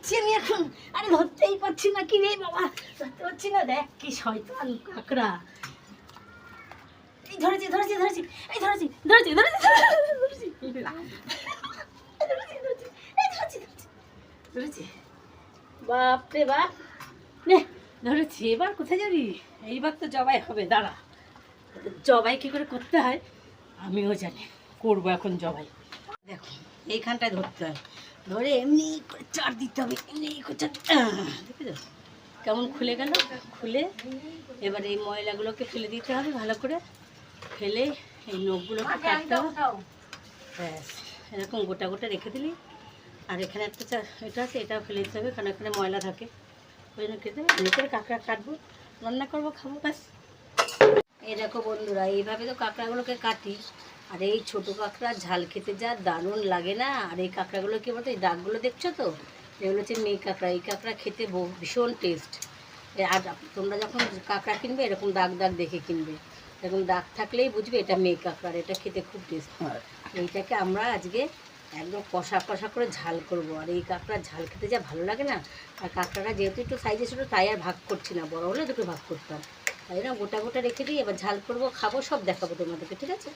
পাচ্ছি আমি এখন। আরে ধরতেই পাচ্ছি না, কি রে বাবা, ধরতে পারছি না। দেখ কি শয়তান কাঁকড়া। এই ধরেছি ধরেছি ধরেছি, এই ধরেছি ধরেছি ধরেছি ধরেছি ধরেছি। বাপরে বাপ, নে ধরেছি। এবার কোথায় যাবি? এইবার তো জবাই হবে, দাঁড়া। জবাই কী করে করতে হয় আমিও জানি, করবো এখন জবাই। দেখো এইখানটায় ধরতে হয়, ধরে এমনি করে চার দিতে হবে, এমনি করে চার। দেখে তো কেমন খুলে গেল। খুলে এবার এই ময়লাগুলোকে ফেলে দিতে হবে ভালো করে। ফেলে এই নখগুলোকে কাটতে হবে। ব্যাস এরকম গোটা গোটা রেখে দিলি। আর এখানে একটা এটা আছে, এটাও ফেলে দিতে হবে, কারণ এখানে ময়লা থাকে। ওই জন্য খেতে এমনি করে কাঁকড়া কাটবো, রান্না করবো, খাবো, ব্যাস। এই দেখো বন্ধুরা, এইভাবে তো কাঁকড়াগুলোকে কাটি। আর এই ছোটো কাঁকড়া ঝাল খেতে যা দারুণ লাগে না। আর এই কাঁকড়াগুলো কী বলতো, এই দাগগুলো দেখছো তো, এগুলো হচ্ছে মেয়ে কাঁকড়া। এই কাঁকড়া খেতে ভীষণ টেস্ট। আর তোমরা যখন কাঁকড়া কিনবে এরকম দাগ দাগ দেখে কিনবে, এরকম দাগ থাকলেই বুঝবে এটা মেয়ে কাঁকড়া। এটা খেতে খুব টেস্ট। এইটাকে আমরা আজকে একদম কষা কষা করে ঝাল করব। আর এই কাঁকড়ার ঝাল খেতে যা ভালো লাগে না। আর কাঁকড়াটা যেহেতু একটু সাইজে ছোটো, তাই আর ভাগ করছি না, বড় হলে দুটো ভাগ করতাম। তাই না গোটা গোটা রেখে দিই। এবার ঝাল করবো, খাবো, সব দেখাবো তোমাদেরকে, ঠিক আছে?